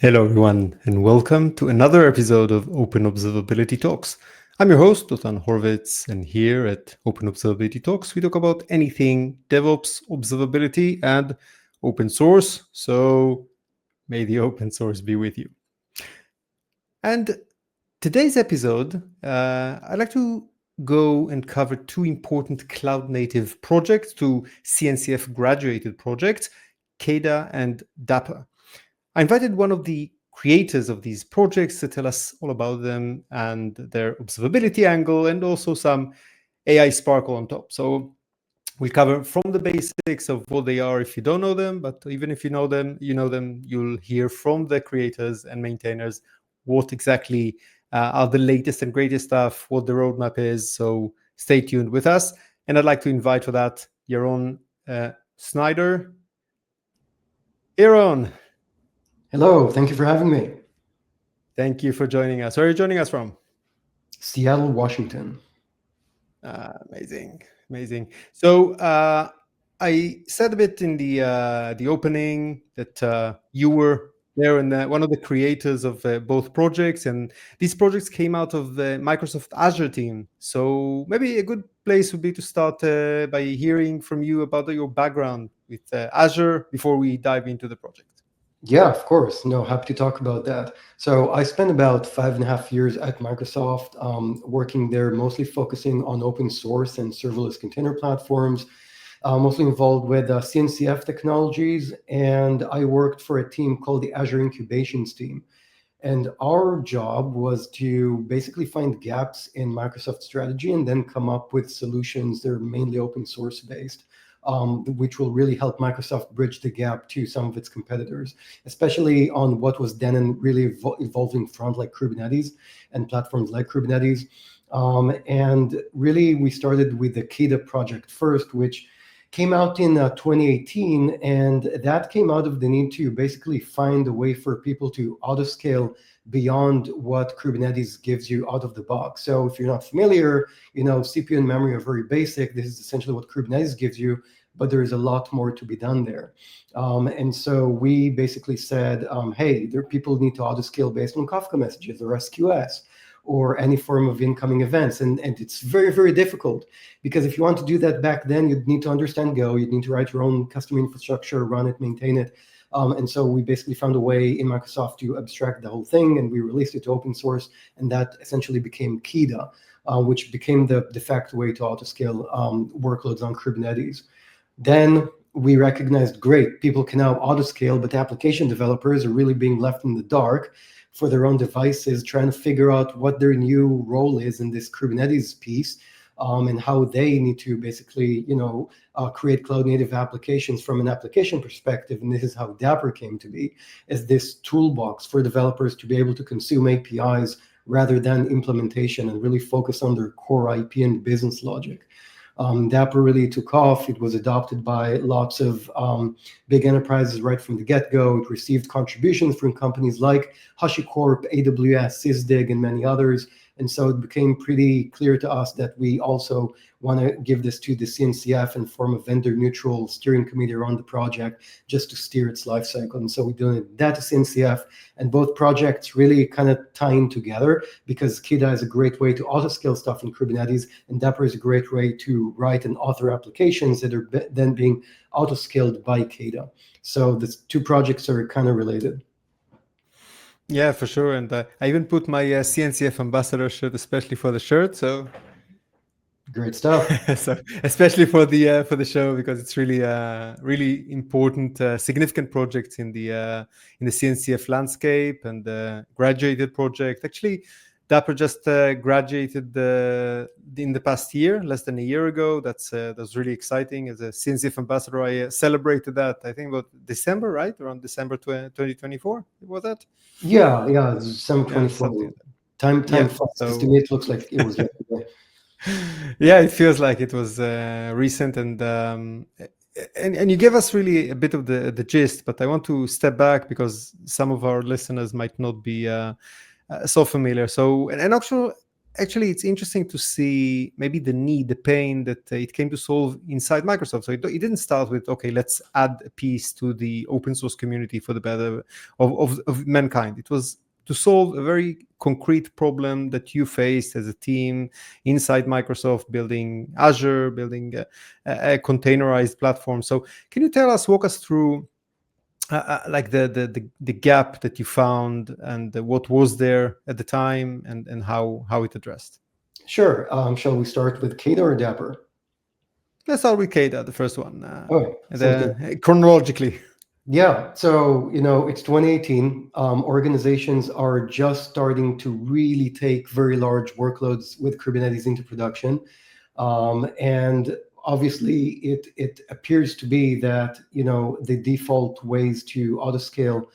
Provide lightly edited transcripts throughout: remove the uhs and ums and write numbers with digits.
Hello, everyone, and welcome to another episode of Open Observability Talks. I'm your host, Dotan Horvitz, and here at Open Observability Talks, we talk about anything DevOps, observability, and open source. So may the open source be with you. And today's episode, I'd like to go and cover two important cloud-native projects, two CNCF graduated projects, KEDA and Dapr. I invited one of the creators of these projects to tell us all about them and their observability angle, and also some AI sparkle on top. So we'll cover from the basics of what they are if you don't know them, but even if you know them, you'll hear from the creators and maintainers what exactly are the latest and greatest stuff, what the roadmap is. So stay tuned with us. And I'd like to invite for that Yaron Schneider. Yaron. Hello, thank you for having me. Thank you for joining us. Where are you joining us from? Seattle, Washington. Amazing. So I said a bit in the opening that you were there and one of the creators of both projects, and these projects came out of the Microsoft Azure team. So maybe a good place would be to start by hearing from you about your background with Azure before we dive into the project. Yeah, of course. No, happy to talk about that. So I spent about 5.5 years at Microsoft, working there, mostly focusing on open source and serverless container platforms, mostly involved with CNCF technologies. And I worked for a team called the Azure Incubations team. And our job was to basically find gaps in Microsoft strategy and then come up with solutions that are mainly open source based. Which will really help Microsoft bridge the gap to some of its competitors, especially on what was then a really evolving front like Kubernetes and platforms like Kubernetes. And really, we started with the KEDA project first, which came out in 2018, and that came out of the need to basically find a way for people to autoscale beyond what Kubernetes gives you out of the box. So if you're not familiar, CPU and memory are very basic. This is essentially what Kubernetes gives you, but there is a lot more to be done there. And so we basically said, hey, people need to autoscale based on Kafka messages or SQS or any form of incoming events. And it's very, very difficult, because if you want to do that back then, you'd need to understand Go, you'd need to write your own custom infrastructure, run it, maintain it. And so we basically found a way in Microsoft to abstract the whole thing, and we released it to open source, and that essentially became KEDA, which became the de facto way to autoscale workloads on Kubernetes. Then we recognized, great, people can now autoscale, but application developers are really being left in the dark for their own devices, trying to figure out what their new role is in this Kubernetes piece. And how they need to basically, create cloud-native applications from an application perspective. And this is how Dapr came to be, as this toolbox for developers to be able to consume APIs rather than implementation and really focus on their core IP and business logic. Dapr really took off. It was adopted by lots of big enterprises right from the get-go. It received contributions from companies like HashiCorp, AWS, SysDig, and many others. And so it became pretty clear to us that we also want to give this to the CNCF and form a vendor-neutral steering committee around the project just to steer its life cycle. And so we donated that to CNCF, and both projects really kind of tie in together, because KEDA is a great way to autoscale stuff in Kubernetes, and Dapr is a great way to write and author applications that are then being autoscaled by KEDA. So the two projects are kind of related. Yeah, for sure. And I even put my CNCF ambassador shirt, especially for the shirt. So great stuff. So especially for the show, because it's really important, significant projects in the CNCF landscape, and graduated project. Actually, Dapr just graduated in the past year, less than a year ago. That's really exciting. As a CNCF ambassador, I celebrated that, I think, about December, right? Around December 2024, was that? Yeah, December 24. Yeah, time flies. So, to me, it looks like it was yesterday. Yeah, it feels like it was recent, and you gave us really a bit of the gist, but I want to step back because some of our listeners might not be so familiar. So, and actually, it's interesting to see maybe the need, the pain that it came to solve inside Microsoft. So it didn't start with, okay, let's add a piece to the open source community for the better of mankind. It was to solve a very concrete problem that you faced as a team inside Microsoft, building Azure, building a containerized platform. So can you walk us through like the gap that you found and what was there at the time and how it addressed? Sure. Shall we start with KEDA or Dapr? Let's start with KEDA, the first one, Okay, sounds good. chronologically. Yeah, so it's 2018. Organizations are just starting to really take very large workloads with Kubernetes into production, and obviously it appears to be that the default ways to autoscale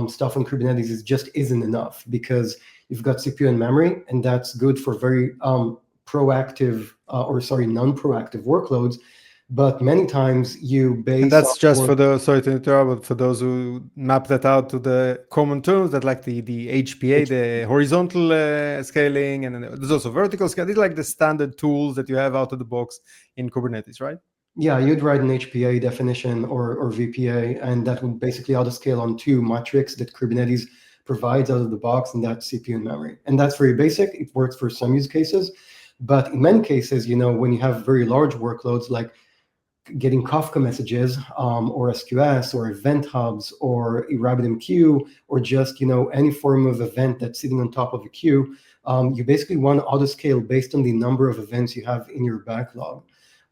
stuff on Kubernetes just isn't enough, because you've got CPU and memory, and that's good for very proactive non-proactive workloads. But many times you And base that's off just work. for the, sorry to interrupt, but for those who map that out to the common terms, that like the HPA, the horizontal scaling, and then there's also vertical scaling. These are like the standard tools that you have out of the box in Kubernetes, right? Yeah, you'd write an HPA definition or VPA, and that would basically autoscale on two metrics that Kubernetes provides out of the box, and that's CPU and memory. And that's very basic. It works for some use cases. But in many cases, when you have very large workloads like getting Kafka messages, or SQS, or event hubs, or a RabbitMQ, or just any form of event that's sitting on top of a queue, you basically want to autoscale based on the number of events you have in your backlog.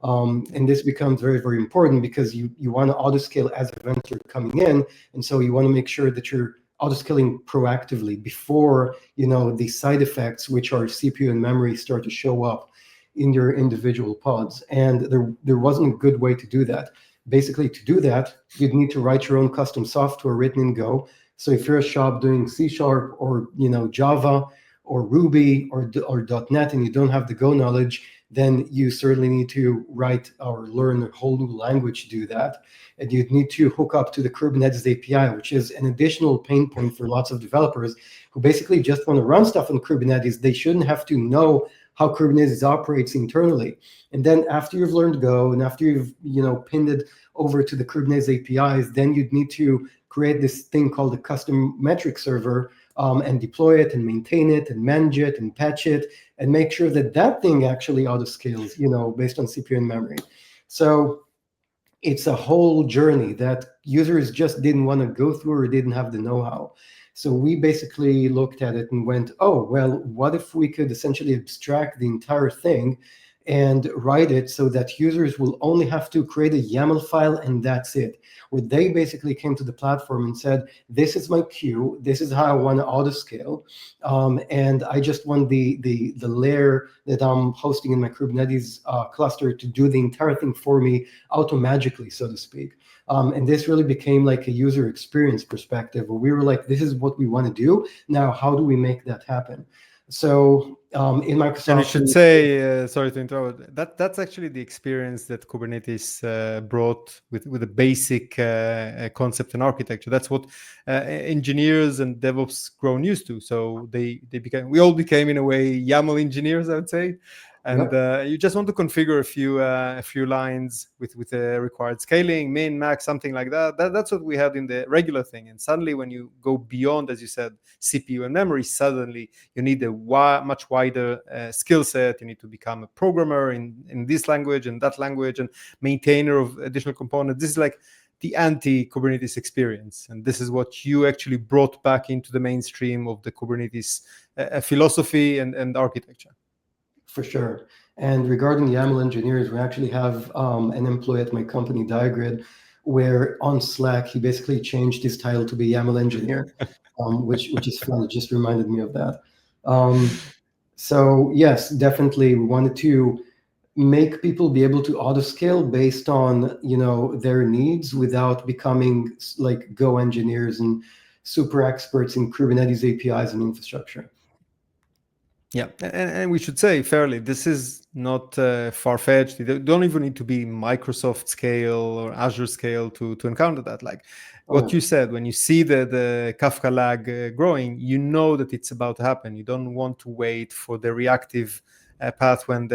And this becomes very, very important, because you want to autoscale as events are coming in, and so you want to make sure that you're autoscaling proactively before the side effects, which are CPU and memory, start to show up in your individual pods. And there wasn't a good way to do that. Basically, to do that, you'd need to write your own custom software written in Go. So if you're a shop doing C# or Java or Ruby or .NET, and you don't have the Go knowledge, then you certainly need to write or learn a whole new language to do that. And you'd need to hook up to the Kubernetes API, which is an additional pain point for lots of developers who basically just want to run stuff on Kubernetes. They shouldn't have to know how Kubernetes operates internally. And then after you've learned Go, and after you've pinned it over to the Kubernetes APIs, then you'd need to create this thing called a custom metric server, and deploy it and maintain it and manage it and patch it and make sure that that thing actually autoscales, based on CPU and memory. So it's a whole journey that users just didn't want to go through or didn't have the know-how. So we basically looked at it and went, oh, well, what if we could essentially abstract the entire thing and write it so that users will only have to create a YAML file, and that's it. Where they basically came to the platform and said, this is my queue, this is how I want to autoscale, and I just want the layer that I'm hosting in my Kubernetes cluster to do the entire thing for me automagically, so to speak. And this really became like a user experience perspective, where we were like, this is what we want to do. Now, how do we make that happen? So in Microsoft, And you should say, sorry to interrupt, that's actually the experience that Kubernetes brought with a basic concept and architecture. That's what engineers and DevOps grown used to. So we all became in a way YAML engineers, I would say. And you just want to configure a few lines with the required scaling, min, max, something like that. That's what we had in the regular thing. And suddenly, when you go beyond, as you said, CPU and memory, suddenly you need a much wider skill set. You need to become a programmer in this language and that language, and maintainer of additional components. This is like the anti-Kubernetes experience. And this is what you actually brought back into the mainstream of the Kubernetes philosophy and architecture. For sure. And regarding YAML engineers, we actually have an employee at my company, Diagrid, where on Slack, he basically changed his title to be YAML engineer, which is fun. It just reminded me of that. So yes, definitely, we wanted to make people be able to autoscale based on their needs without becoming like Go engineers and super experts in Kubernetes APIs and infrastructure. Yeah, and we should say fairly, this is not far-fetched. You don't even need to be Microsoft scale or Azure scale to encounter that. Like Oh, what yeah. you said, when you see the Kafka lag growing, you know that it's about to happen. You don't want to wait for the reactive path when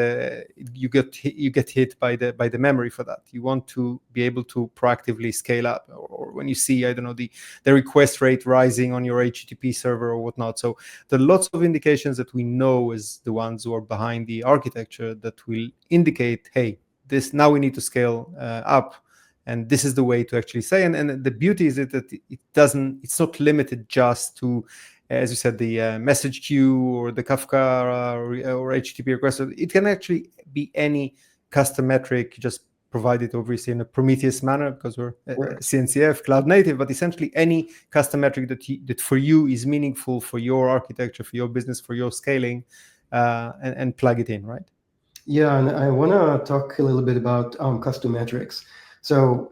you get hit by the memory for that. You want to be able to proactively scale up, or when you see, I don't know, the request rate rising on your HTTP server or whatnot. So there are lots of indications that we know as the ones who are behind the architecture that will indicate, hey, this now we need to scale up, and this is the way to actually say. And the beauty is that it's not limited just to, as you said, the message queue or the Kafka or HTTP request. It can actually be any custom metric, just provided obviously in a Prometheus manner, because we're Right. CNCF cloud native, but essentially any custom metric that for you is meaningful for your architecture, for your business, for your scaling, and plug it in, right? Yeah, and I want to talk a little bit about custom metrics. So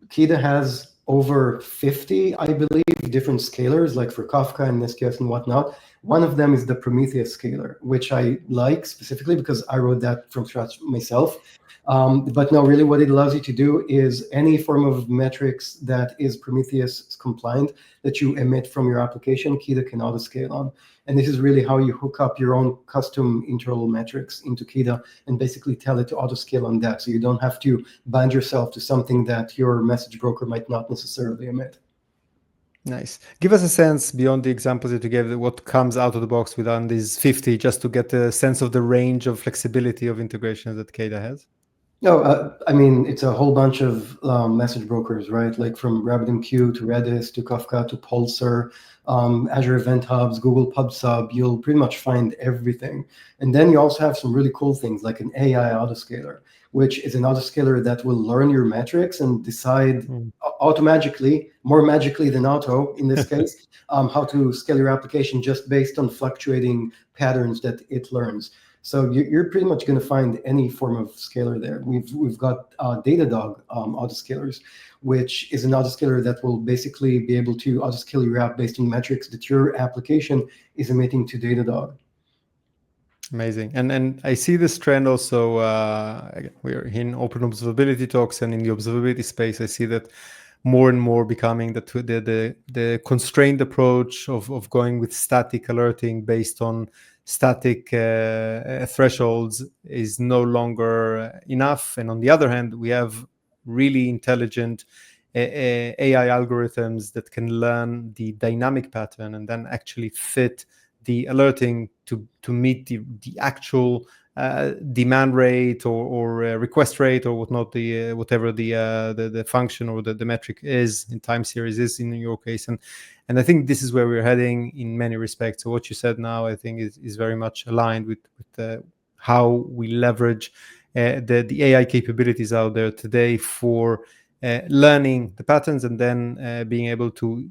KEDA has over 50, I believe, different scalars, like for Kafka and SQS and whatnot. One of them is the Prometheus scalar, which I like specifically because I wrote that from scratch myself. But no, really what it allows you to do is any form of metrics that is Prometheus compliant that you emit from your application, KEDA can autoscale on. And this is really how you hook up your own custom internal metrics into KEDA and basically tell it to autoscale on that. So you don't have to bind yourself to something that your message broker might not necessarily emit. Nice. Give us a sense beyond the examples that you gave, what comes out of the box within these 50, just to get a sense of the range of flexibility of integrations that KEDA has. No, I mean, it's a whole bunch of message brokers, right? Like from RabbitMQ to Redis to Kafka to Pulsar, Azure Event Hubs, Google PubSub. You'll pretty much find everything. And then you also have some really cool things like an AI autoscaler, which is an autoscaler that will learn your metrics and decide automatically, more magically than auto in this case, how to scale your application just based on fluctuating patterns that it learns. So you're pretty much going to find any form of scalar there. We've got Datadog autoscalers, which is an autoscaler that will basically be able to autoscale your app based on metrics that your application is emitting to Datadog. Amazing. And I see this trend also, we're in open observability talks, and in the observability space, I see that more and more becoming the constrained approach of going with static alerting based on static thresholds is no longer enough. And on the other hand, we have really intelligent AI algorithms that can learn the dynamic pattern and then actually fit the alerting to meet the actual demand rate or request rate or whatnot, whatever the function or the metric is in time series is in your case. And I think this is where we're heading in many respects. So what you said now, I think is very much aligned with how we leverage the AI capabilities out there today for learning the patterns and then being able to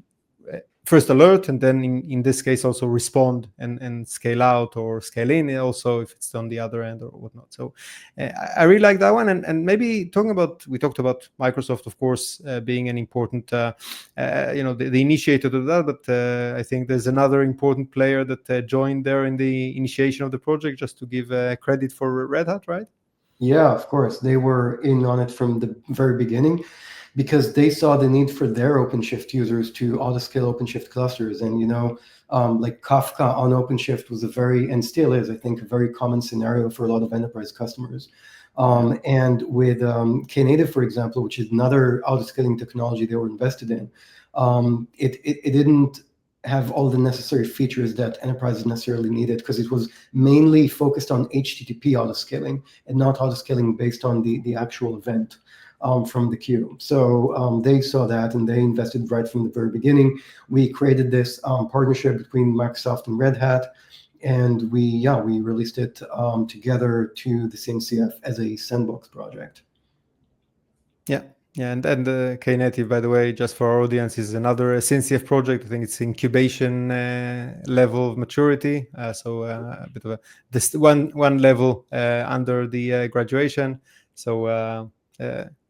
first alert, and then in this case also respond and scale out or scale in also if it's on the other end or whatnot. So I really like that one. And maybe we talked about Microsoft, of course, being an important, the initiator of that, but I think there's another important player that joined there in the initiation of the project, just to give credit for Red Hat, right? Yeah, of course. They were in on it from the very beginning because they saw the need for their OpenShift users to autoscale OpenShift clusters. And, like Kafka on OpenShift was and still is, I think, a very common scenario for a lot of enterprise customers. And with Knative, for example, which is another autoscaling technology they were invested in, it didn't have all the necessary features that enterprises necessarily needed because it was mainly focused on HTTP autoscaling and not autoscaling based on the actual event from the queue. So they saw that and they invested right from the very beginning. We created this partnership between Microsoft and Red Hat, and we released it together to the CNCF as a sandbox project. Yeah. Yeah, and Knative, by the way, just for our audience, is another CNCF project. I think it's incubation level of maturity, so a bit of this one level under the graduation. So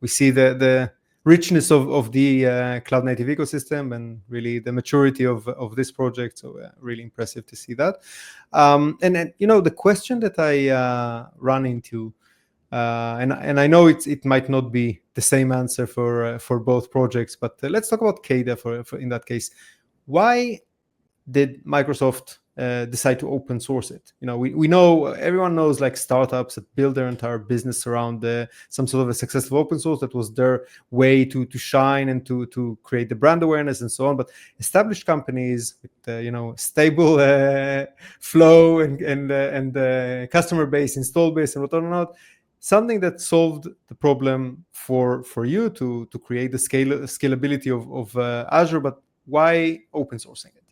we see the richness of the cloud native ecosystem and really the maturity of this project. So really impressive to see that. And then, the question that I run into, and I know it might not be the same answer for both projects, but let's talk about KEDA for in that case. Why did Microsoft decide to open source it? We know, everyone knows, like, startups that build their entire business around some sort of a successful open source. That was their way to shine and to create the brand awareness and so on. But established companies with stable flow and customer base, install base, and whatnot, something that solved the problem for you to create the scalability of Azure. But why open sourcing it?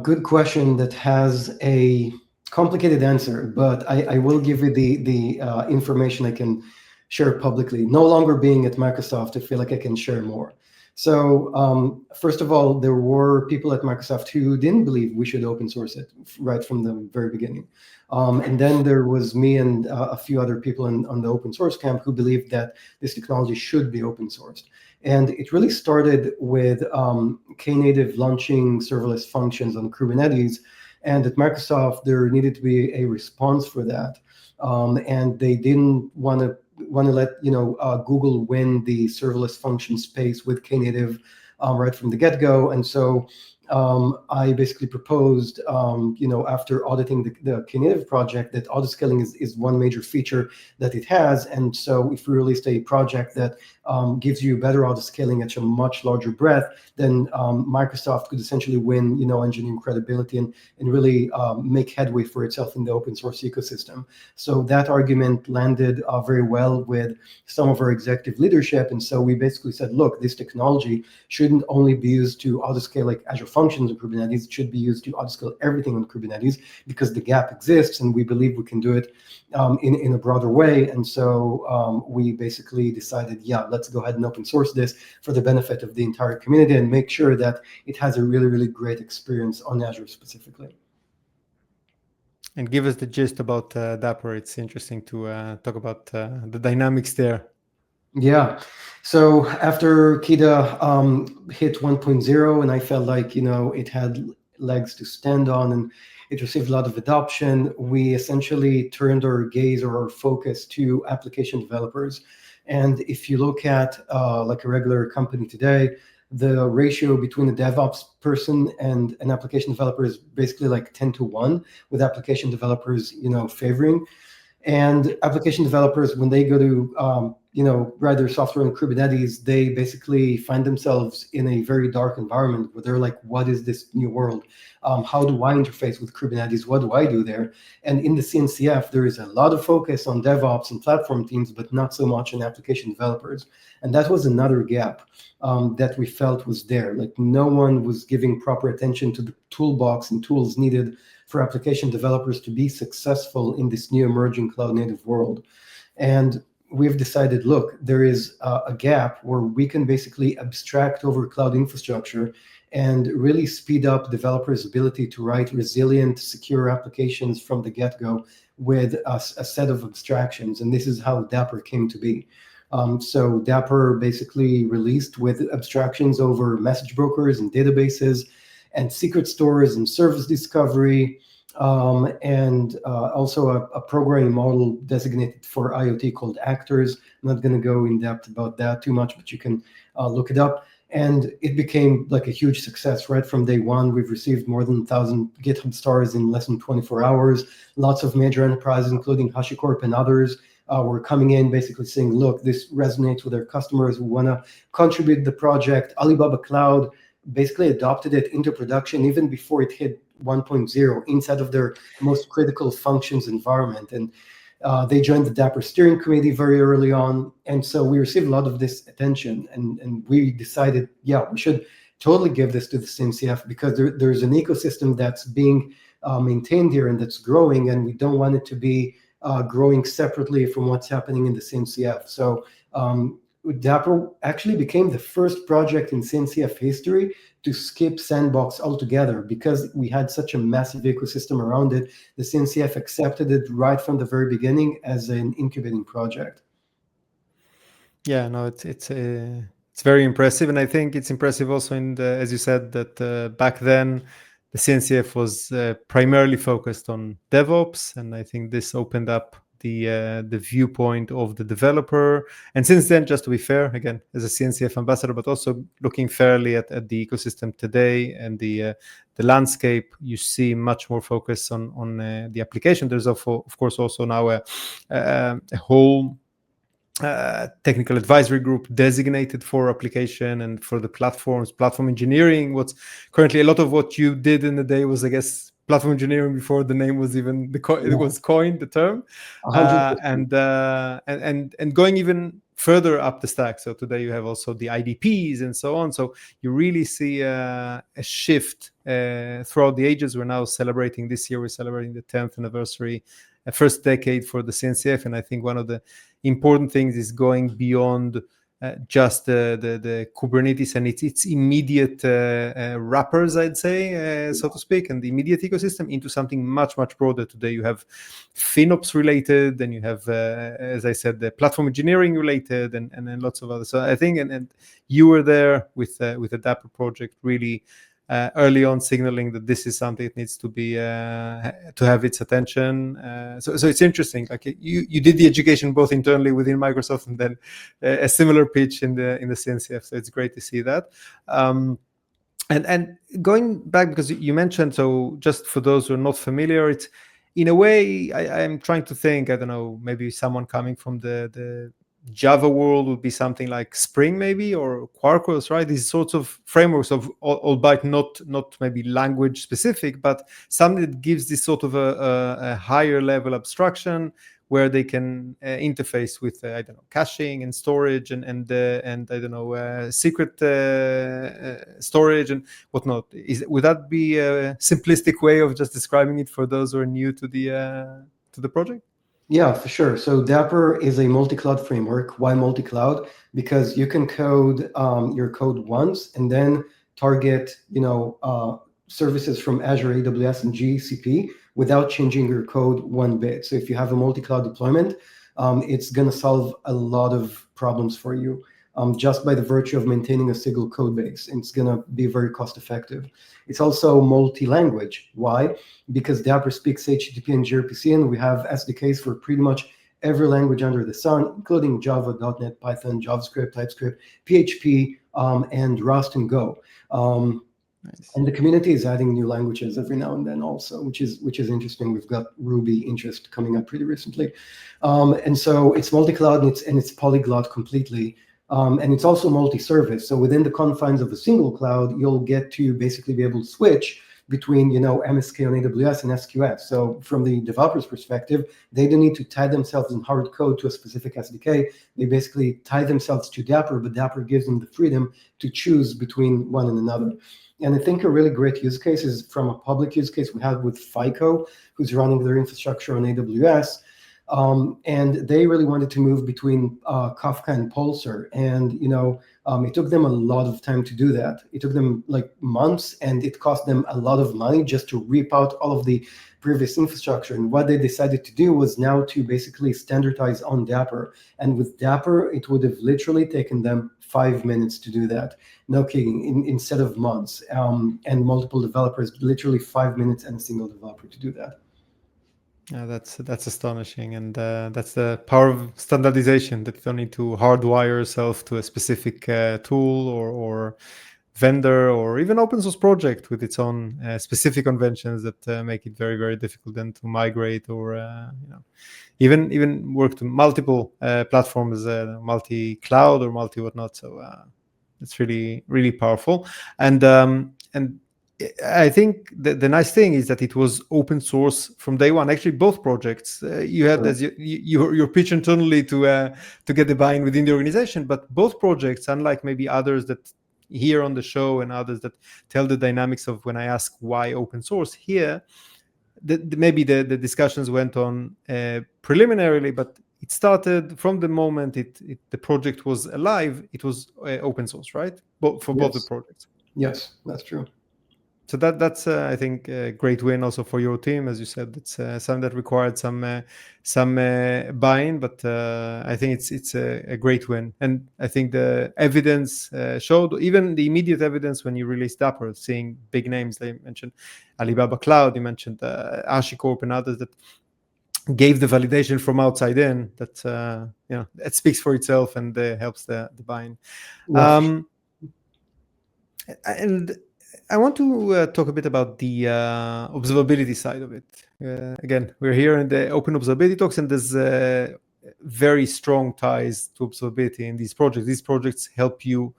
Good question that has a complicated answer, but I will give you the information I can share publicly. No longer being at Microsoft, I feel like I can share more. So first of all, there were people at Microsoft who didn't believe we should open source it right from the very beginning. And then there was me and a few other people on the open source camp who believed that this technology should be open sourced. And it really started with Knative launching serverless functions on Kubernetes. And at Microsoft, there needed to be a response for that. And they didn't want to let Google win the serverless function space with Knative right from the get-go. And so I basically proposed, after auditing the Knative project, that autoscaling is one major feature that it has. And so if we released a project that gives you better autoscaling at a much larger breadth, then Microsoft could essentially win, engineering credibility and really make headway for itself in the open source ecosystem. So that argument landed very well with some of our executive leadership. And so we basically said, look, this technology shouldn't only be used to autoscale like Azure functions in Kubernetes. It should be used to autoscale everything on Kubernetes, because the gap exists and we believe we can do it in a broader way. And so we basically decided, let's go ahead and open source this for the benefit of the entire community and make sure that it has a really, really great experience on Azure specifically. And give us the gist about Dapr. It's interesting to talk about the dynamics there. Yeah. So after KEDA hit 1.0, and I felt like, it had legs to stand on and it received a lot of adoption, we essentially turned our gaze or our focus to application developers. And if you look at like a regular company today, the ratio between a DevOps person and an application developer is basically like 10-1, with application developers, favoring. And application developers, when they go to write their software in Kubernetes, they basically find themselves in a very dark environment where they're like, what is this new world? How do I interface with Kubernetes? What do I do there? And in the CNCF, there is a lot of focus on DevOps and platform teams, but not so much on application developers. And that was another gap that we felt was there. Like, no one was giving proper attention to the toolbox and tools needed for application developers to be successful in this new emerging cloud native world. And we've decided, look, there is a gap where we can basically abstract over cloud infrastructure and really speed up developers' ability to write resilient, secure applications from the get-go with a set of abstractions. And this is how Dapr came to be. So Dapr basically released with abstractions over message brokers and databases and secret stores and service discovery, and also a programming model designated for IoT called Actors. I'm not going to go in depth about that too much, but you can look it up. And it became like a huge success right from day one. We've received more than 1,000 GitHub stars in less than 24 hours. Lots of major enterprises, including HashiCorp and others, were coming in basically saying, look, this resonates with our customers who want to contribute to the project. Alibaba Cloud basically adopted it into production even before it hit 1.0 inside of their most critical functions environment. And they joined the Dapr steering committee very early on. And so we received a lot of this attention. And we decided, we should totally give this to the CNCF, because there's an ecosystem that's being maintained here and that's growing. And we don't want it to be growing separately from what's happening in the CNCF. So Dapr actually became the first project in CNCF history to skip sandbox altogether, because we had such a massive ecosystem around it. The CNCF accepted it right from the very beginning as an incubating project. Yeah, no, it's very impressive, and I think it's impressive also in the, as you said, that back then the CNCF was primarily focused on DevOps, and I think this opened up the viewpoint of the developer. And since then, just to be fair, again, as a CNCF ambassador, but also looking fairly at the ecosystem today and the landscape, you see much more focus on the application. There's of course also now a whole technical advisory group designated for application and for the platform engineering. What's currently a lot of what you did in the day was, I guess, platform engineering before the name was even it Yeah, was coined, the term. 100%. And going even further up the stack. So today you have also the IDPs and so on. So you really see a shift throughout the ages. We're now celebrating this year. We're celebrating the 10th anniversary, first decade for the CNCF, and I think one of the important things is going beyond just the Kubernetes and its immediate wrappers, I'd say, so to speak, and the immediate ecosystem into something much broader. Today you have FinOps related, and you have, as I said, the platform engineering related, and lots of others. So I think, and you were there with the Dapr project, really early on signaling that this is something that needs to be to have its attention. So it's interesting. Like you did the education both internally within Microsoft and then a similar pitch in the CNCF. So it's great to see that. And going back, because you mentioned, so just for those who are not familiar, it's in a way I'm trying to think. I don't know, maybe someone coming from the Java world would be something like Spring, maybe, or Quarkus, right? These sorts of frameworks of, albeit not maybe language specific, but something that gives this sort of a higher level abstraction where they can interface with I don't know, caching and storage and I don't know, secret storage and whatnot. Would that be a simplistic way of just describing it for those who are new to the project? Yeah, for sure. So Dapr is a multi-cloud framework. Why multi-cloud? Because you can code your code once and then target, services from Azure, AWS, and GCP without changing your code one bit. So if you have a multi-cloud deployment, it's going to solve a lot of problems for you just by the virtue of maintaining a single code base. And it's going to be very cost effective. It's also multi-language. Why? Because Dapr speaks HTTP and gRPC, and we have SDKs for pretty much every language under the sun, including Java, .NET, Python, JavaScript, TypeScript, PHP, and Rust and Go. Nice. And the community is adding new languages every now and then also, which is interesting. We've got Ruby interest coming up pretty recently. And so it's multi-cloud and it's polyglot completely. And it's also multi-service. So within the confines of a single cloud, you'll get to basically be able to switch between MSK on AWS and SQS. So from the developer's perspective, they don't need to tie themselves in hard code to a specific SDK. They basically tie themselves to Dapr, but Dapr gives them the freedom to choose between one and another. And I think a really great use case is from a public use case we had with FICO, who's running their infrastructure on AWS. And they really wanted to move between Kafka and Pulsar. And, it took them a lot of time to do that. It took them like months, and it cost them a lot of money just to rip out all of the previous infrastructure. And what they decided to do was now to basically standardize on Dapr. And with Dapr, it would have literally taken them 5 minutes to do that. No kidding, instead of months. And multiple developers, literally 5 minutes and a single developer to do that. Yeah, that's astonishing, and that's the power of standardization. That you don't need to hardwire yourself to a specific tool or vendor or even open source project with its own specific conventions that make it very difficult then to migrate or even work to multiple platforms, multi-cloud or multi whatnot. So it's really powerful, and I think the nice thing is that it was open source from day one. Actually, both projects you had as your pitch internally to get the buy-in within the organization, but both projects, unlike maybe others that here on the show and others that tell the dynamics of when I ask why open source, here maybe the discussions went on preliminarily, but it started from the moment the project was alive. It was open source, right? For both the projects. Yes, that's true. So that's I think a great win also for your team, as you said. It's something that required some buy-in, but I think it's a great win. And I think the evidence showed, even the immediate evidence when you released Dapr, seeing big names. They mentioned Alibaba Cloud, you mentioned HashiCorp and others that gave the validation from outside in. That it speaks for itself and helps the buy-in. No, And I want to talk a bit about the observability side of it. Again, we're here in the Open Observability Talks, and there's very strong ties to observability in these projects. These projects help you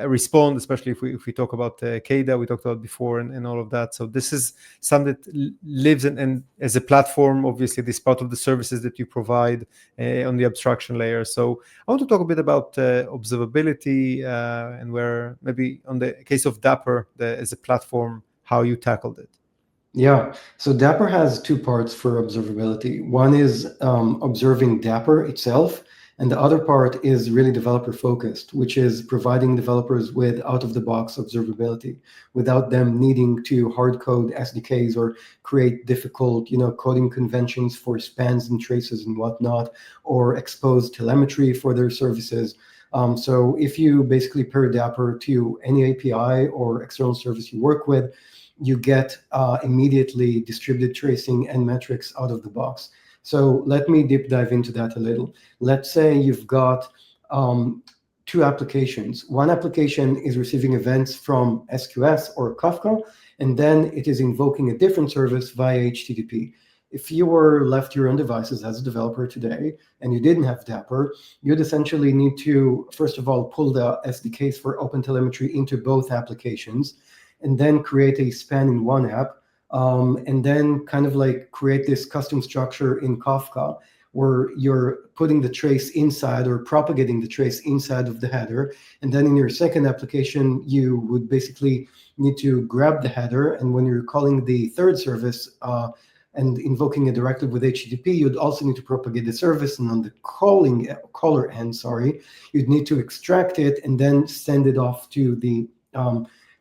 respond, especially if we talk about KEDA, we talked about before, and all of that. So this is something that lives and as a platform, obviously, this part of the services that you provide on the abstraction layer. So I want to talk a bit about observability and where maybe on the case of Dapr as a platform, how you tackled it. Yeah, so Dapr has two parts for observability. One is observing Dapr itself, and the other part is really developer focused, which is providing developers with out-of-the-box observability without them needing to hard code SDKs or create difficult, coding conventions for spans and traces and whatnot, or expose telemetry for their services. So if you basically pair Dapr to any API or external service you work with, you get immediately distributed tracing and metrics out of the box. So let me deep dive into that a little. Let's say you've got two applications. One application is receiving events from SQS or Kafka, and then it is invoking a different service via HTTP. If you were left to your own devices as a developer today and you didn't have Dapr, you'd essentially need to, first of all, pull the SDKs for OpenTelemetry into both applications, and then create a span in one app, and then kind of like create this custom structure in Kafka where you're putting the trace inside or propagating the trace inside of the header. And then in your second application, you would basically need to grab the header. And when you're calling the third service and invoking a directive with HTTP, you'd also need to propagate the service. And on the caller end, you'd need to extract it and then send it off to the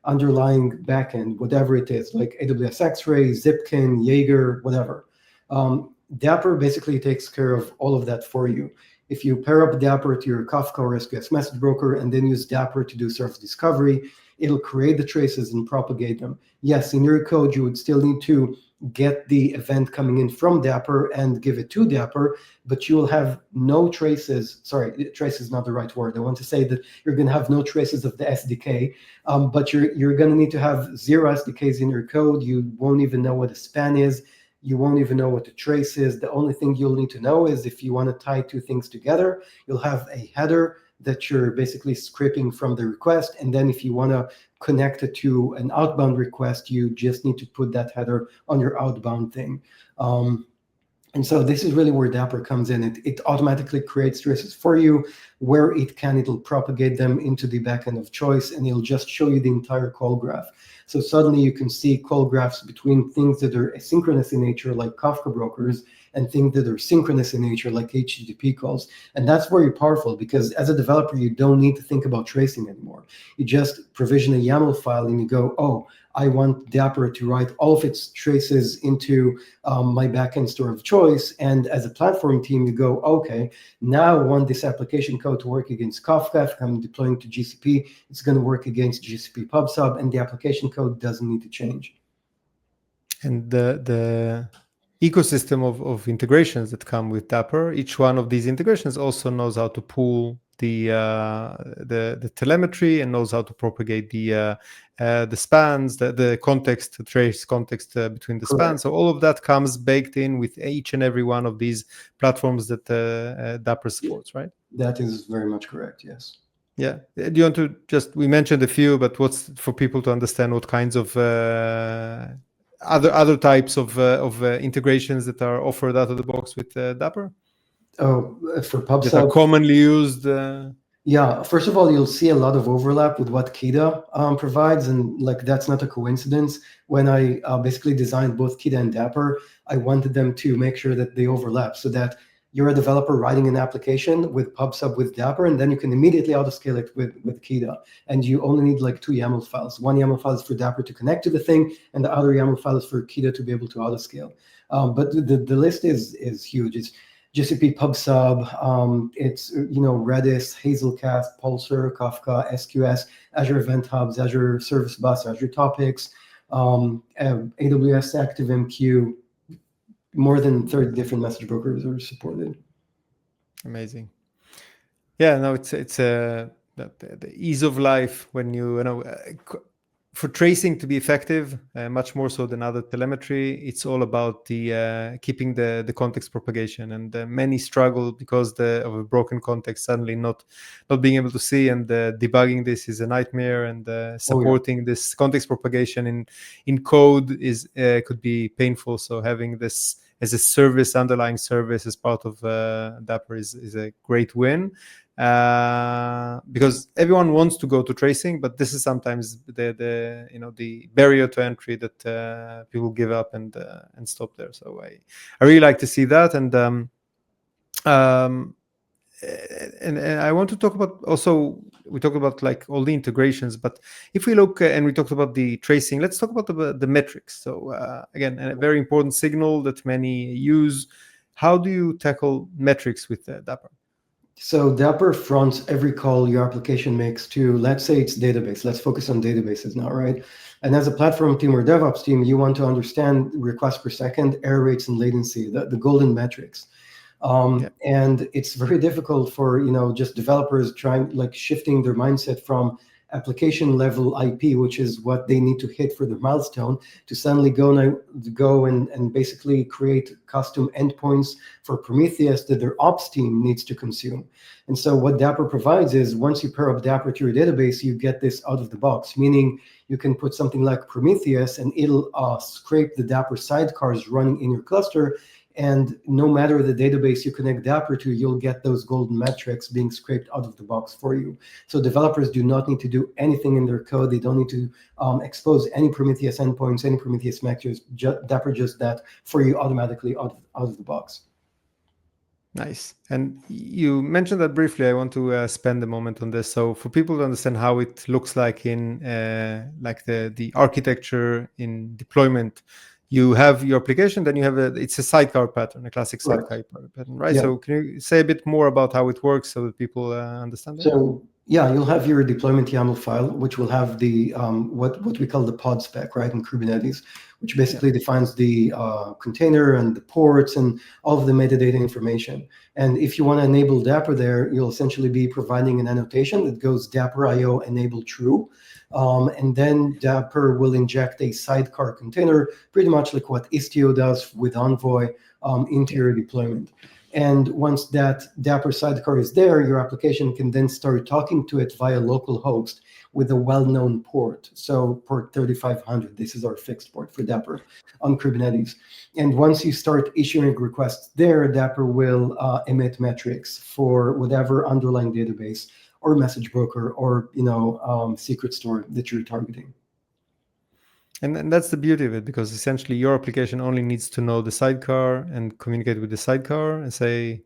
underlying backend, whatever it is, like AWS X-Ray, Zipkin, Jaeger, whatever. Dapr basically takes care of all of that for you. If you pair up Dapr to your Kafka or SQS message broker and then use Dapr to do service discovery, it'll create the traces and propagate them. Yes, in your code, you would still need to get the event coming in from Dapr and give it to Dapr, but you will have no traces. Sorry, trace is not the right word. I want to say that you're going to have no traces of the SDK, but you're going to need to have 0 SDKs in your code. You won't even know what a span is. You won't even know what the trace is. The only thing you'll need to know is if you want to tie two things together, you'll have a header that you're basically scraping from the request. And then if you want to connect it to an outbound request, you just need to put that header on your outbound thing. And so this is really where Dapr comes in. It automatically creates traces for you. Where it can, it'll propagate them into the backend of choice, and it'll just show you the entire call graph. So suddenly you can see call graphs between things that are asynchronous in nature, like Kafka brokers, and things that are synchronous in nature, like HTTP calls. And that's very powerful because as a developer, you don't need to think about tracing anymore. You just provision a YAML file and you go, oh, I want Dapr to write all of its traces into my backend store of choice. And as a platform team, you go, okay, now I want this application code to work against Kafka. If I'm deploying to GCP, it's going to work against GCP PubSub, and the application code doesn't need to change. And the ecosystem of integrations that come with Dapr, each one of these integrations also knows how to pull the telemetry and knows how to propagate the spans, the context, the trace context between the spans. So all of that comes baked in with each and every one of these platforms that Dapr supports, right? That is very much correct, yes. Yeah. Do you want to we mentioned a few, but what's for people to understand what kinds of other types of integrations that are offered out of the box with Dapr? Oh, for PubSub, that are commonly used. Yeah, first of all, you'll see a lot of overlap with what KEDA provides, and like that's not a coincidence. When I basically designed both KEDA and Dapr, I wanted them to make sure that they overlap, so that you're a developer writing an application with PubSub with Dapr, and then you can immediately autoscale it with KEDA. And you only need like 2 YAML files. One YAML file is for Dapr to connect to the thing, and the other YAML file is for KEDA to be able to autoscale. But the list is huge. It's GCP PubSub, it's Redis, Hazelcast, Pulsar, Kafka, SQS, Azure Event Hubs, Azure Service Bus, Azure Topics, AWS ActiveMQ. More than 30 different message brokers are supported. Amazing. Yeah, no, it's the ease of life when for tracing to be effective, much more so than other telemetry, it's all about the keeping the context propagation, and many struggle because of a broken context suddenly not being able to see, and debugging this is a nightmare, and supporting this context propagation in code is could be painful. So having this as a service, underlying service as part of Dapr is a great win. Because everyone wants to go to tracing, but this is sometimes the barrier to entry that people give up and stop there. So I really like to see that, and I want to talk about also, we talked about like all the integrations, but if we look and we talked about the tracing, let's talk about the metrics. So again, a very important signal that many use. How do you tackle metrics with Dapr? So Dapr fronts every call your application makes to, let's say it's database. Let's focus on databases now, right? And as a platform team or DevOps team, you want to understand requests per second, error rates, and latency, the golden metrics. And it's very difficult for just developers trying, like, shifting their mindset from application level IP, which is what they need to hit for the milestone, to suddenly go and basically create custom endpoints for Prometheus that their ops team needs to consume. And so what Dapr provides is, once you pair up Dapr to your database, you get this out of the box, meaning you can put something like Prometheus and it'll scrape the Dapr sidecars running in your cluster. And no matter the database you connect Dapr to, you'll get those golden metrics being scraped out of the box for you. So developers do not need to do anything in their code. They don't need to expose any Prometheus endpoints, any Prometheus metrics. Dapr does that for you automatically out of the box. Nice. And you mentioned that briefly. I want to spend a moment on this. So for people to understand how it looks like in like the architecture in deployment, you have your application, then you have it's a sidecar pattern, a classic sidecar pattern, right? Yeah. So can you say a bit more about how it works so that people understand that? So yeah, you'll have your deployment YAML file, which will have the what we call the pod spec, right, in Kubernetes, which basically defines the container and the ports and all of the metadata information. And if you want to enable Dapr there, you'll essentially be providing an annotation that goes Dapr IO enable true. And then Dapr will inject a sidecar container, pretty much like what Istio does with Envoy, into your deployment. And once that Dapr sidecar is there, your application can then start talking to it via localhost with a well-known port. So port 3500, this is our fixed port for Dapr on Kubernetes. And once you start issuing requests there, Dapr will emit metrics for whatever underlying database or message broker or secret store that you're targeting. And that's the beauty of it, because essentially your application only needs to know the sidecar and communicate with the sidecar and say,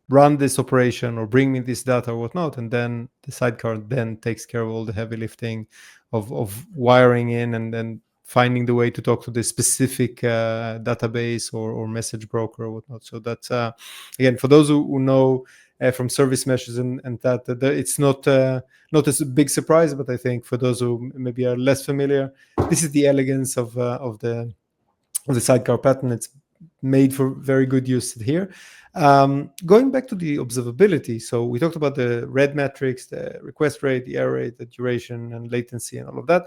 run this operation or bring me this data or whatnot, and then the sidecar then takes care of all the heavy lifting of wiring in and then finding the way to talk to the specific database or message broker or whatnot. So that's again, for those who know from service meshes and that it's not a big surprise, but I think for those who maybe are less familiar, this is the elegance of the sidecar pattern. It's made for very good use here. Going back to the observability, so we talked about the red metrics, the request rate, the error rate, the duration and latency and all of that.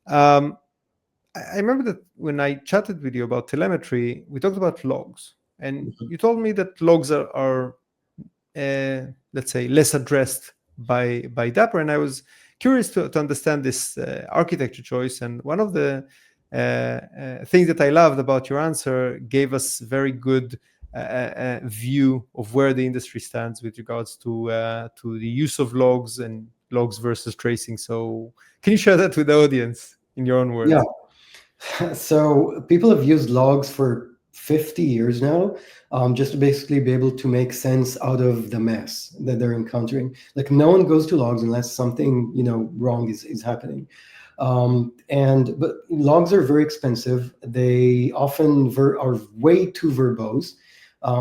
I remember that when I chatted with you about telemetry, we talked about logs, and you told me that logs are let's say, less addressed by Dapr, and I was curious to understand this architecture choice. And one of the things that I loved about your answer gave us very good view of where the industry stands with regards to the use of logs and logs versus tracing. So can you share that with the audience in your own words? Yeah. So people have used logs for 50 years now, just to basically be able to make sense out of the mess that they're encountering. Like no one goes to logs unless something wrong is happening. But logs are very expensive. They often are way too verbose,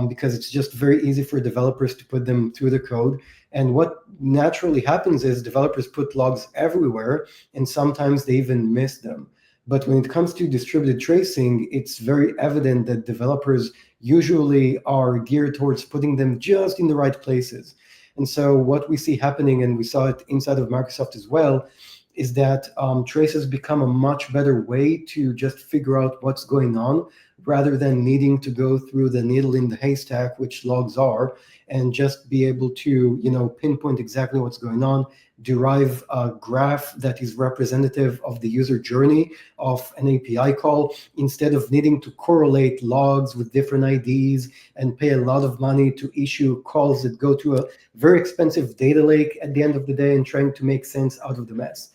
because it's just very easy for developers to put them through the code. And what naturally happens is developers put logs everywhere, and sometimes they even miss them. But when it comes to distributed tracing, it's very evident that developers usually are geared towards putting them just in the right places. And so what we see happening, and we saw it inside of Microsoft as well, is that traces become a much better way to just figure out what's going on, rather than needing to go through the needle in the haystack, which logs are, and just be able to pinpoint exactly what's going on, derive a graph that is representative of the user journey of an API call, instead of needing to correlate logs with different IDs and pay a lot of money to issue calls that go to a very expensive data lake at the end of the day, and trying to make sense out of the mess.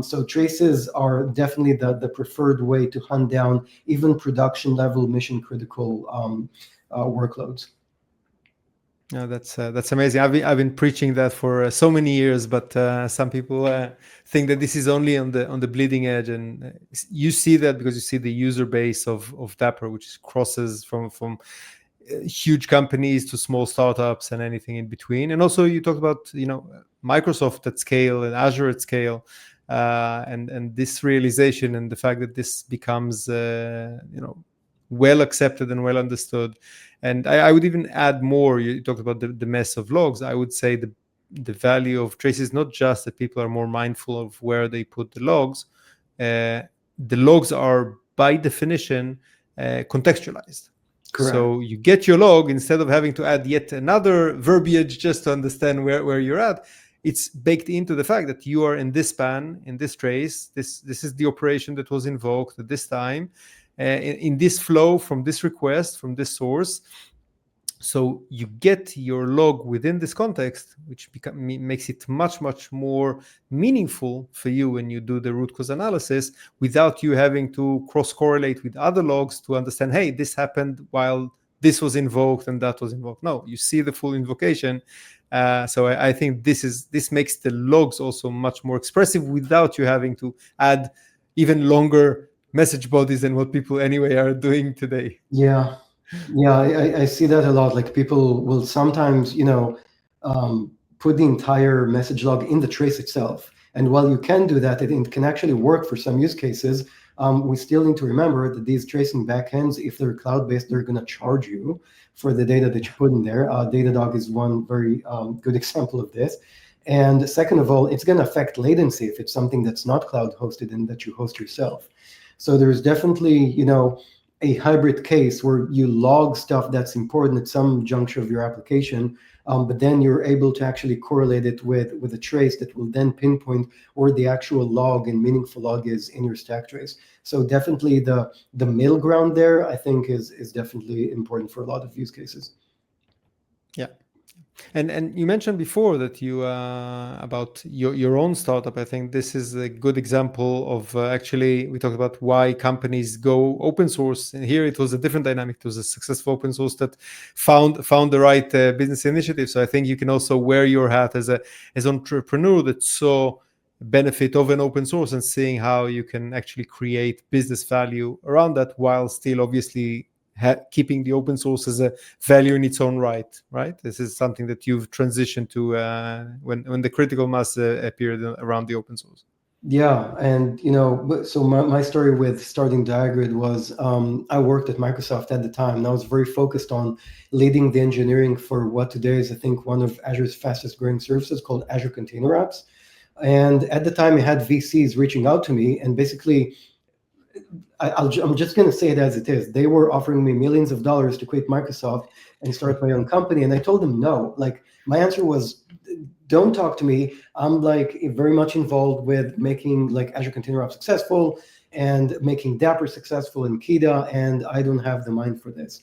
So traces are definitely the preferred way to hunt down even production level mission critical workloads. No, that's amazing. I've been preaching that for so many years, but some people think that this is only on the bleeding edge, and you see that because you see the user base of Dapr, which crosses from huge companies to small startups and anything in between. And also you talked about Microsoft at scale and Azure at scale, and this realization and the fact that this becomes well accepted and well understood. And I would even add more. You talked about the mess of logs. I would say the value of traces, not just that people are more mindful of where they put the logs. The logs are by definition contextualized. Correct. So you get your log, instead of having to add yet another verbiage just to understand where you're at. It's baked into the fact that you are in this span, in this trace. This is the operation that was invoked at this time, in this flow, from this request, from this source. So you get your log within this context, which makes it much, much more meaningful for you when you do the root cause analysis, without you having to cross-correlate with other logs to understand, hey, this happened while this was invoked and that was invoked. No, you see the full invocation. So I think this makes the logs also much more expressive, without you having to add even longer message bodies than what people anyway are doing today. Yeah, I see that a lot. Like people will sometimes, put the entire message log in the trace itself. And while you can do that, it can actually work for some use cases. We still need to remember that these tracing backends, if they're cloud-based, they're going to charge you for the data that you put in there. Datadog is one very good example of this. And second of all, it's going to affect latency if it's something that's not cloud hosted and that you host yourself. So there's definitely, a hybrid case where you log stuff that's important at some juncture of your application, but then you're able to actually correlate it with a trace that will then pinpoint where the actual log and meaningful log is in your stack trace. So definitely the middle ground there, I think, is definitely important for a lot of use cases. Yeah. And you mentioned before that you about your own startup. I think this is a good example of actually, we talked about why companies go open source, and here it was a different dynamic. It was a successful open source that found the right business initiative. So I think you can also wear your hat as entrepreneur that saw benefit of an open source and seeing how you can actually create business value around that, while still obviously keeping the open source as a value in its own right. This is something that you've transitioned to when the critical mass appeared around the open source. Yeah, and so my story with starting Diagrid was I worked at Microsoft at the time, and I was very focused on leading the engineering for what today is, I think, one of Azure's fastest growing services called Azure Container Apps. And at the time, I had VCs reaching out to me, and basically, I'm just going to say it as it is. They were offering me millions of dollars to quit Microsoft and start my own company. And I told them no. Like, my answer was, don't talk to me. I'm like very much involved with making like Azure Container Apps successful and making Dapr successful in KEDA. And I don't have the mind for this.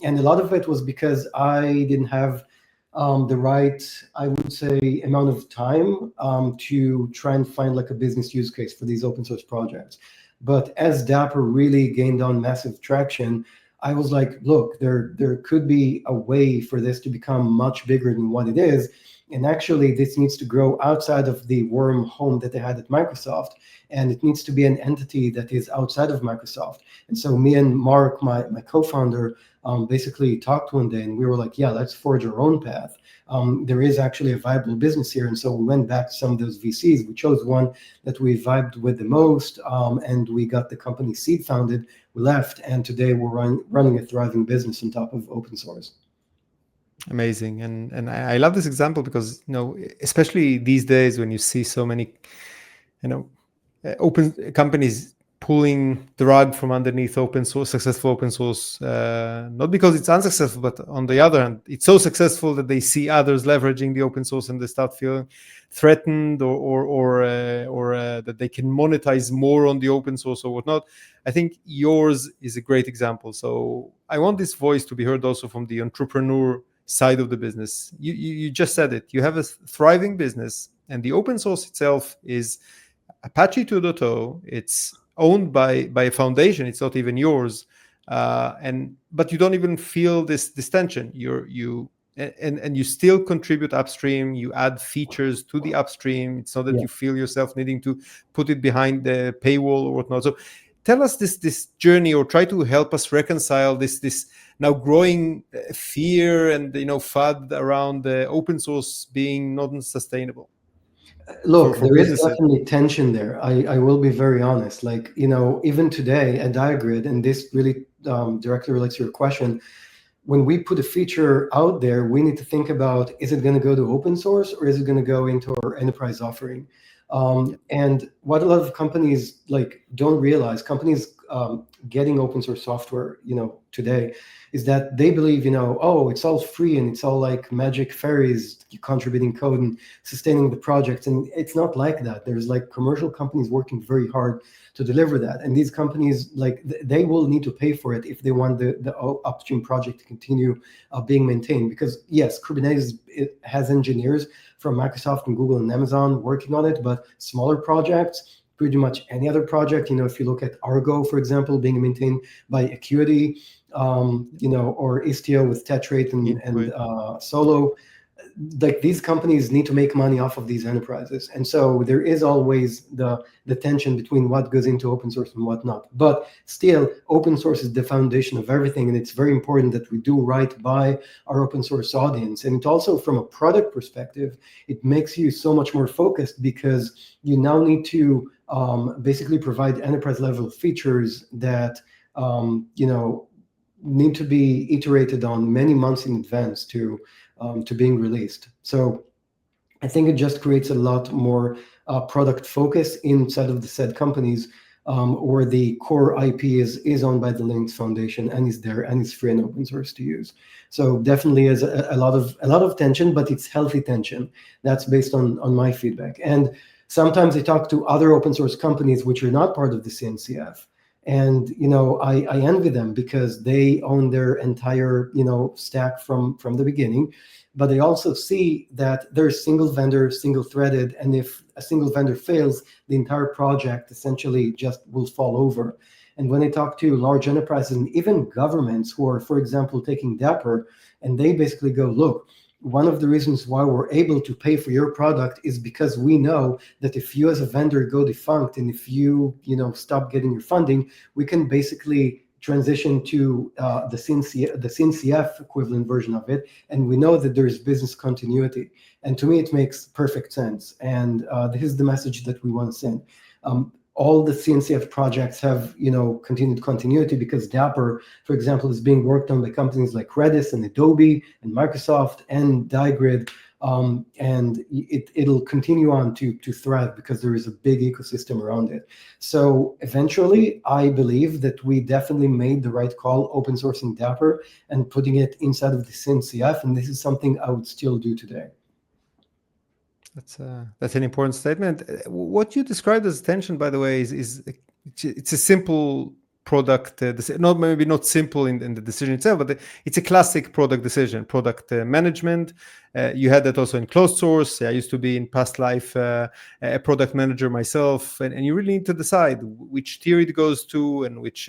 And a lot of it was because I didn't have the right, I would say, amount of time to try and find like a business use case for these open source projects. But as Dapr really gained on massive traction, I was like, look, there could be a way for this to become much bigger than what it is. And actually, this needs to grow outside of the warm home that they had at Microsoft. And it needs to be an entity that is outside of Microsoft. And so me and Mark, my co-founder, basically talked one day and we were like, yeah, let's forge our own path. There is actually a viable business here. And so we went back to some of those VCs. We chose one that we vibed with the most, and we got the company seed founded. We left, and today we're running a thriving business on top of open source. Amazing. And I love this example because, especially these days when you see so many, open companies pulling the rug from underneath open source, successful open source, not because it's unsuccessful, but on the other hand, it's so successful that they see others leveraging the open source and they start feeling threatened or that they can monetize more on the open source or whatnot. I think yours is a great example. So I want this voice to be heard also from the entrepreneur side of the business. You just said it. You have a thriving business, and the open source itself is Apache 2.0. It's owned by a foundation. It's not even yours, but you don't even feel this tension. And you still contribute upstream. You add features to the upstream. It's not that you feel yourself needing to put it behind the paywall or whatnot. So tell us this journey, or try to help us reconcile this now growing fear and FUD around the open source being non-sustainable. Look, for there is businesses. definitely tension there. I will be very honest. Like, even today at Diagrid, and this really directly relates to your question, when we put a feature out there, we need to think about, is it going to go to open source or is it going to go into our enterprise offering? And what a lot of companies don't realize, companies getting open source software, today, is that they believe, oh, it's all free and it's all like magic fairies contributing code and sustaining the project. And it's not like that. There's commercial companies working very hard to deliver that. And these companies, they will need to pay for it if they want the upstream project to continue being maintained. Because yes, Kubernetes, it has engineers from Microsoft and Google and Amazon working on it, but smaller projects, pretty much any other project, if you look at Argo, for example, being maintained by Acuity, or Istio with Tetrate and Solo, these companies need to make money off of these enterprises. And so there is always the tension between what goes into open source and what not. But still, open source is the foundation of everything. And it's very important that we do right by our open source audience. And it also, from a product perspective, it makes you so much more focused, because you now need to basically provide enterprise level features that, need to be iterated on many months in advance to being released. So I think it just creates a lot more product focus inside of the said companies, where the core IP is owned by the Linux Foundation and is there and is free and open source to use. So definitely is a lot of tension, but it's healthy tension. That's based on my feedback. And sometimes I talk to other open source companies which are not part of the CNCF. And I envy them, because they own their entire stack from the beginning, but they also see that they're single vendor, single threaded, and if a single vendor fails, the entire project essentially just will fall over. And when I talk to large enterprises and even governments who are, for example, taking Dapr, and they basically go, look, one of the reasons why we're able to pay for your product is because we know that if you as a vendor go defunct, and if you stop getting your funding, we can basically transition to the CNCF equivalent version of it, and we know that there is business continuity. And to me, it makes perfect sense. And this is the message that we want to send. All the CNCF projects have, continued continuity, because Dapr, for example, is being worked on by companies like Redis and Adobe and Microsoft and Diagrid, and it'll continue on to thrive, because there is a big ecosystem around it. So eventually, I believe that we definitely made the right call open sourcing Dapr and putting it inside of the CNCF, and this is something I would still do today. That's an important statement. What you described as tension, by the way, is it's a simple product maybe not simple in the decision itself, but it's a classic product decision, product management. You had that also in closed source. I used to be in past life a product manager myself, and you really need to decide which tier it goes to and which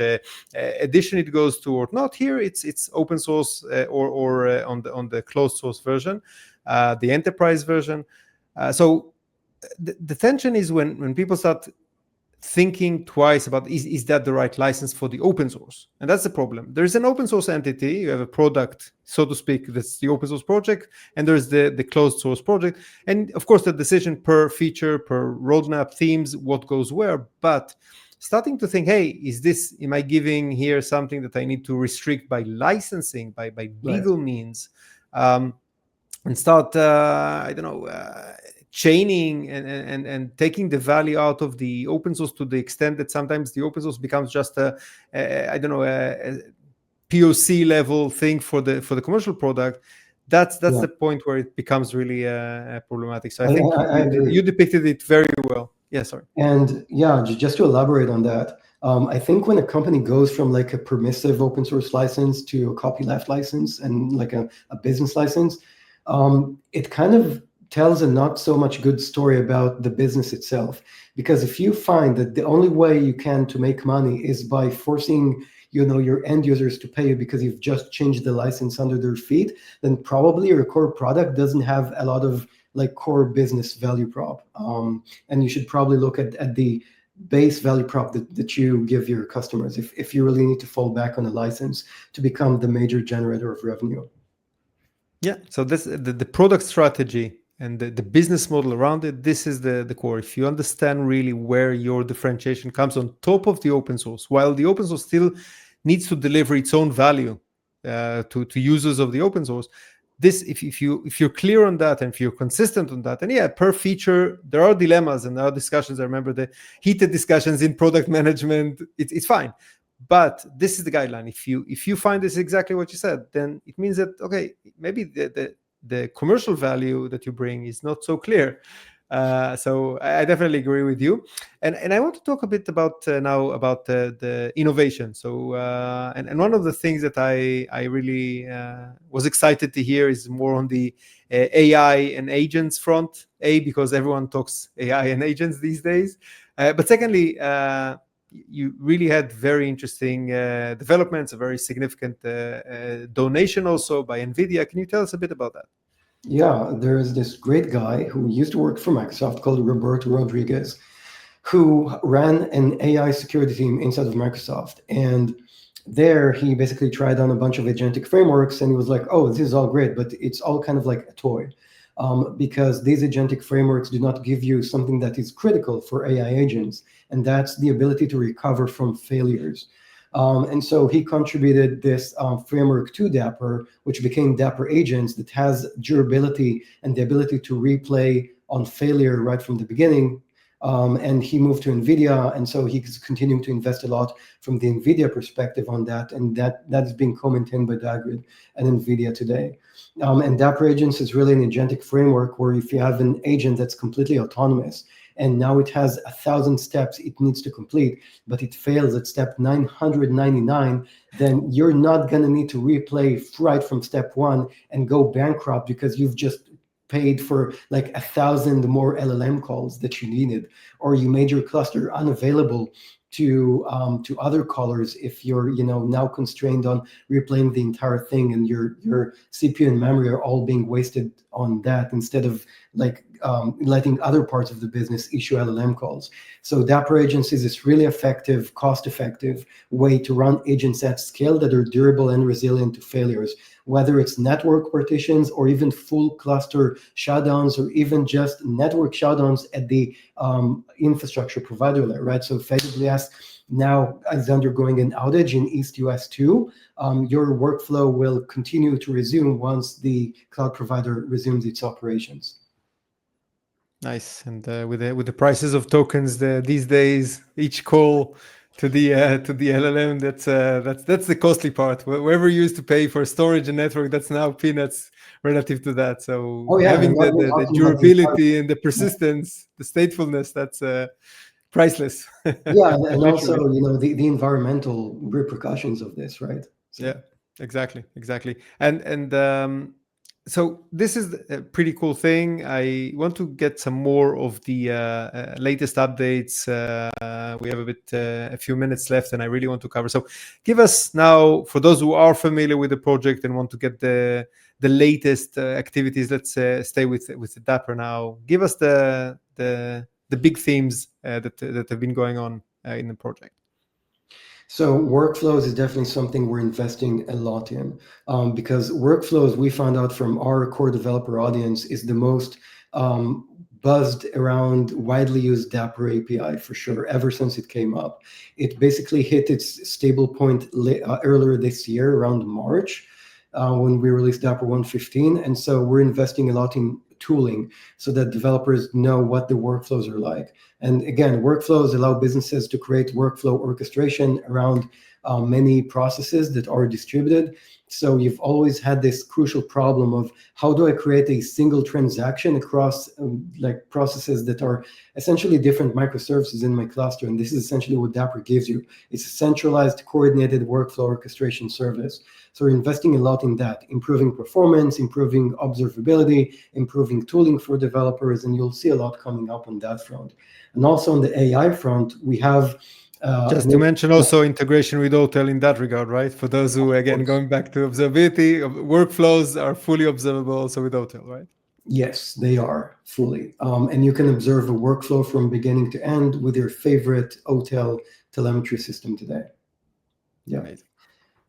edition it goes to or not. Here it's open source or on the closed source version, the enterprise version. So the tension is when people start thinking twice about is that the right license for the open source, and that's the problem. There is an open source entity. You have a product, so to speak, that's the open source project, and there's the closed source project, and of course the decision per feature, per roadmap, themes, what goes where. But starting to think, hey, am I giving here something that I need to restrict by licensing, by legal means, and start chaining and taking the value out of the open source to the extent that sometimes the open source becomes just a POC level thing for the commercial product. That's the point where it becomes really problematic. So I think you depicted it very well. Yeah, sorry. And yeah, just to elaborate on that, I think when a company goes from like a permissive open source license to a copyleft license and like a business license, it kind of tells a not so much good story about the business itself. Because if you find that the only way you can to make money is by forcing your end users to pay you because you've just changed the license under their feet, then probably your core product doesn't have a lot of like core business value prop. And you should probably look at the base value prop that you give your customers if you really need to fall back on a license to become the major generator of revenue. Yeah, so this the product strategy and the business model around it, this is the core. If you understand really where your differentiation comes on top of the open source, while the open source still needs to deliver its own value to users of the open source, this if you're clear on that and if you're consistent on that, and yeah, per feature there are dilemmas and there are discussions. I remember the heated discussions in product management. It's fine. But this is the guideline. If you find this exactly what you said, then it means that okay, maybe the commercial value that you bring is not so clear. So I definitely agree with you. And I want to talk a bit about now about the innovation. So and one of the things that I really was excited to hear is more on the AI and agents front. Because everyone talks AI and agents these days. But secondly, you really had very interesting developments, a very significant donation also by NVIDIA. Can you tell us a bit about that? Yeah, there is this great guy who used to work for Microsoft called Roberto Rodriguez, who ran an AI security team inside of Microsoft. And there he basically tried on a bunch of agentic frameworks and he was like, oh, this is all great, but it's all kind of like a toy. Because these agentic frameworks do not give you something that is critical for AI agents, and that's the ability to recover from failures. And so he contributed this framework to Dapr, which became Dapr Agents, that has durability and the ability to replay on failure right from the beginning. And he moved to NVIDIA, and so he's continuing to invest a lot from the NVIDIA perspective on that, and that is being co-maintained by Diagrid and NVIDIA today. And Dapr Agents is really an agentic framework where if you have an agent that's completely autonomous, and now it has 1,000 steps it needs to complete, but it fails at step 999, then you're not going to need to replay right from step one and go bankrupt because you've just paid for like 1,000 more LLM calls that you needed, or you made your cluster unavailable to other callers if you're now constrained on replaying the entire thing, and your CPU and memory are all being wasted on that instead of like letting other parts of the business issue LLM calls. So Dapr Agents is this really effective, cost-effective way to run agents at scale that are durable and resilient to failures, whether it's network partitions or even full cluster shutdowns, or even just network shutdowns at the infrastructure provider layer, right? So if AWS now is undergoing an outage in East US 2, your workflow will continue to resume once the cloud provider resumes its operations. Nice. And with the prices of tokens these days, each call to the LLM, that's the costly part. Wherever you used to pay for storage and network, that's now peanuts relative to that. So having the durability and the persistence, the statefulness, priceless. Yeah, and also, Literally. the environmental repercussions of this, right? So. Yeah, exactly. And so this is a pretty cool thing. I want to get some more of the latest updates. We have a few minutes left, and I really want to cover. So, give us now, for those who are familiar with the project and want to get the latest activities. Let's stay with the Dapr now. Give us the big themes that have been going on in the project. So workflows is definitely something we're investing a lot in, because workflows, we found out from our core developer audience, is the most buzzed around, widely used Dapr API for sure, ever since it came up. It basically hit its stable point earlier this year, around March, when we released Dapr 115. And so we're investing a lot in tooling so that developers know what the workflows are like. And again, workflows allow businesses to create workflow orchestration around many processes that are distributed. So you've always had this crucial problem of how do I create a single transaction across like processes that are essentially different microservices in my cluster. And this is essentially what Dapr gives you. It's a centralized, coordinated workflow orchestration service. So we're investing a lot in that, improving performance, improving observability, improving tooling for developers, and you'll see a lot coming up on that front. And also on the AI front, we have just to mention also integration with OTel in that regard, right? For those who, again, going back to observability, workflows are fully observable also with OTel, right? Yes, they are fully. And you can observe a workflow from beginning to end with your favorite OTel telemetry system today. Yeah. Amazing.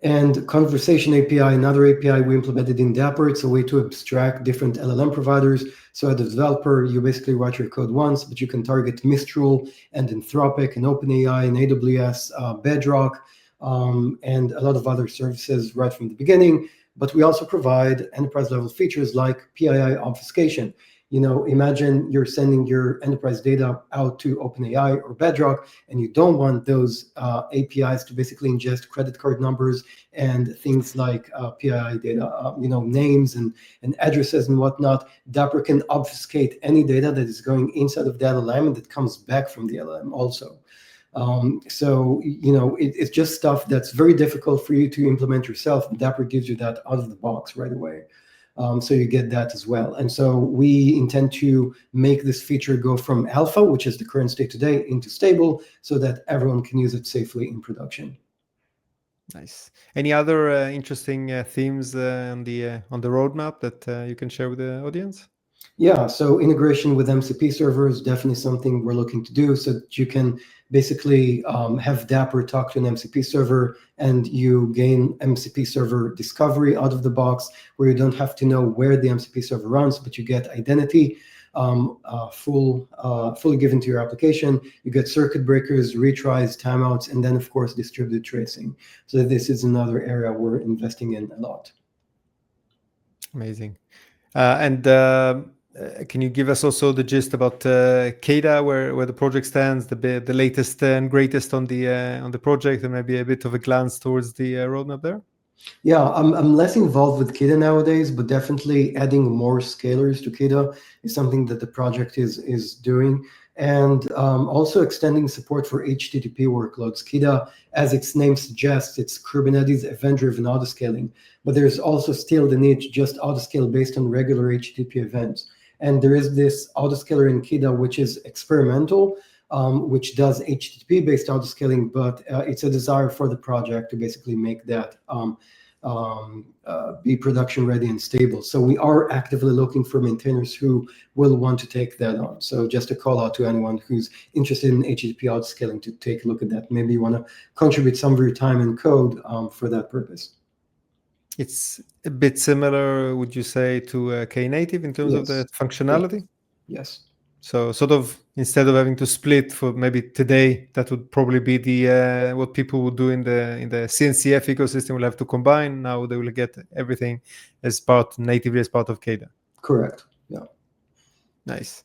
And Conversation API, another API we implemented in Dapr. It's a way to abstract different LLM providers. So as a developer, you basically write your code once, but you can target Mistral and Anthropic and OpenAI and AWS, Bedrock, and a lot of other services right from the beginning. But we also provide enterprise level features like PII obfuscation. Imagine you're sending your enterprise data out to OpenAI or Bedrock, and you don't want those APIs to basically ingest credit card numbers and things like PII data, names and addresses and whatnot. Dapr can obfuscate any data that is going inside of the LLM and that comes back from the LLM also. So it's just stuff that's very difficult for you to implement yourself. And Dapr gives you that out of the box right away. So you get that as well. And so we intend to make this feature go from alpha, which is the current state today, into stable so that everyone can use it safely in production. Nice. Any other interesting themes on the roadmap that you can share with the audience? Yeah, so integration with MCP server is definitely something we're looking to do so that you can basically have Dapr talk to an MCP server and you gain MCP server discovery out of the box where you don't have to know where the MCP server runs, but you get identity fully given to your application. You get circuit breakers, retries, timeouts, and then, of course, distributed tracing. So this is another area we're investing in a lot. Amazing. And can you give us also the gist about KEDA, where the project stands, the latest and greatest on the project, and maybe a bit of a glance towards the roadmap there? Yeah, I'm less involved with KEDA nowadays, but definitely adding more scalars to KEDA is something that the project is doing. And also extending support for HTTP workloads. KEDA, as its name suggests, it's Kubernetes event-driven autoscaling. But there's also still the need to just autoscale based on regular HTTP events. And there is this autoscaler in KEDA, which is experimental, which does HTTP-based autoscaling, but it's a desire for the project to basically make that be production ready and stable. So we are actively looking for maintainers who will want to take that on. So just a call out to anyone who's interested in HTTP autoscaling to take a look at that. Maybe you want to contribute some of your time and code for that purpose. It's a bit similar, would you say, to Knative in terms of the functionality? Yes. So sort of instead of having to split for maybe today, that would probably be the what people would do in the CNCF ecosystem will have to combine. Now they will get everything natively as part of KEDA. Correct. Yeah. Nice.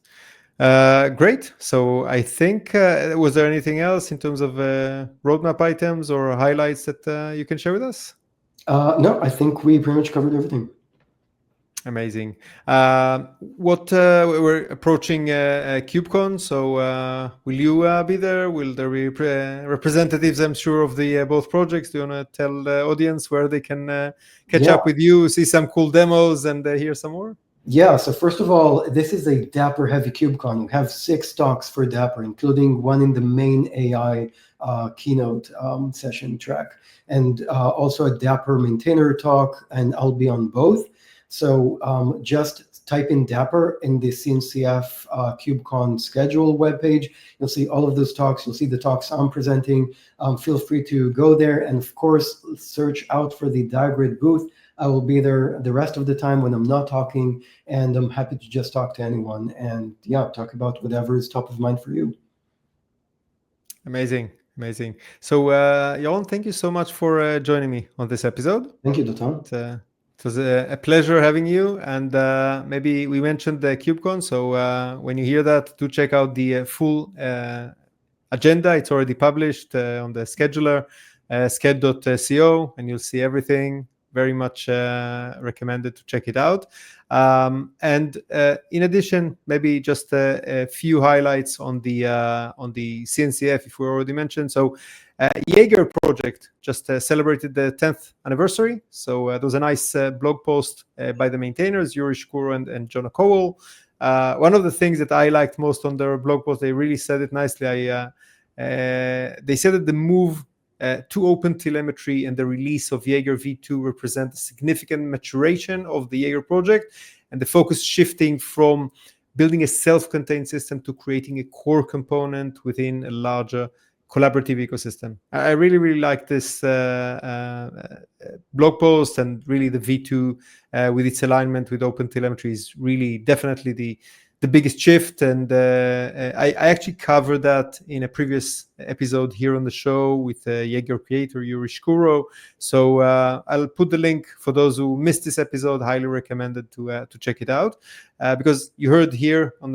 Great. So I think was there anything else in terms of roadmap items or highlights that you can share with us? No, I think we pretty much covered everything. Amazing. We're approaching KubeCon, so will you be there? Will there be representatives, I'm sure, of the both projects? Do you want to tell the audience where they can catch up with you, see some cool demos, and hear some more? Yeah, so first of all, this is a Dapr heavy KubeCon. We have 6 talks for Dapr, including one in the main AI keynote session track, and also a Dapr maintainer talk, and I'll be on both. So just type in Dapr in the CNCF KubeCon schedule webpage. You'll see all of those talks. You'll see the talks I'm presenting. Feel free to go there, and of course, search out for the Diagrid booth. I will be there the rest of the time when I'm not talking, and I'm happy to just talk to anyone and talk about whatever is top of mind for you. Amazing. So, Yaron, thank you so much for joining me on this episode. Thank you, Dotan. It was a pleasure having you. And maybe we mentioned the KubeCon, so when you hear that, do check out the full agenda. It's already published on the scheduler, sched.co, and you'll see everything. Very much recommended to check it out. And in addition, maybe just a few highlights on the CNCF, if we already mentioned. So Jaeger project just celebrated the 10th anniversary. So there was a nice blog post by the maintainers, Yuri Shkuro and Jonah Cowell. One of the things that I liked most on their blog post, they really said it nicely. They said that the move to OpenTelemetry and the release of Jaeger v2 represent a significant maturation of the Jaeger project, and the focus shifting from building a self-contained system to creating a core component within a larger collaborative ecosystem. I really like this blog post, and really the v2 with its alignment with OpenTelemetry is really definitely the biggest shift. And I actually covered that in a previous episode here on the show with Jaeger creator Yuri Shkuro. So I'll put the link for those who missed this episode. Highly recommended to check it out, because you heard here on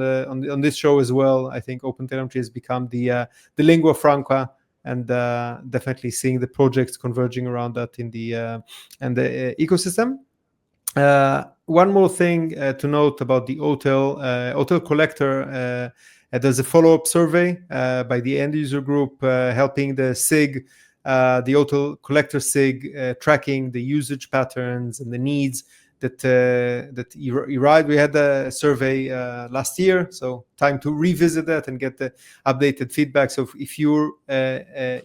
this show as well. I think OpenTelemetry has become the lingua franca, and definitely seeing the projects converging around that in the ecosystem. One more thing to note about the OTel Collector. There's a follow-up survey by the end user group helping the SIG, the OTel Collector SIG, tracking the usage patterns and the needs that arrived. We had a survey last year, so time to revisit that and get the updated feedback. So if you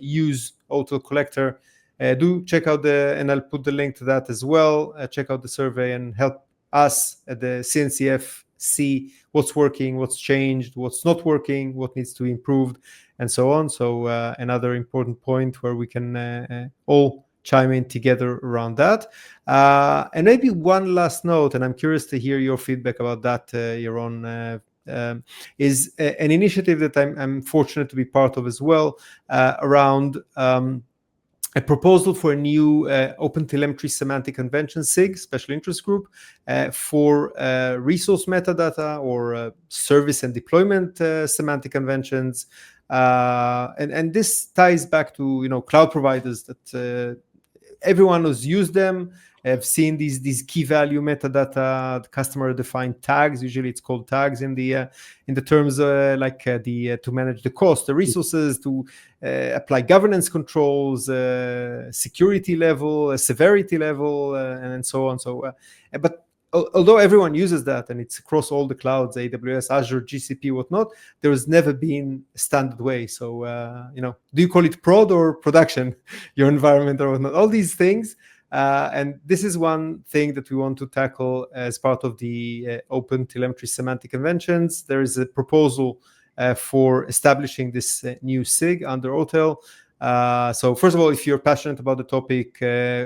use OTel Collector, do check out and I'll put the link to that as well. Check out the survey and help us at the CNCF see what's working, what's changed, what's not working, what needs to be improved, and so on. So another important point where we can all chime in together around that. And maybe one last note, and I'm curious to hear your feedback about that, Yaron, is an initiative that I'm fortunate to be part of as well, around a proposal for a new OpenTelemetry semantic convention SIG, special interest group, for resource metadata or service and deployment semantic conventions. And this ties back to cloud providers that everyone who's used them have seen these key value metadata, customer defined tags. Usually it's called tags in the terms to manage the cost, the resources, to apply governance controls, security level, severity level, and so on. So, but although everyone uses that and it's across all the clouds, AWS, Azure, GCP, whatnot, there has never been a standard way. So, do you call it prod or production, your environment or whatnot? All these things. And this is one thing that we want to tackle as part of the OpenTelemetry semantic conventions. There is a proposal for establishing this new SIG under OTel. So first of all, if you're passionate about the topic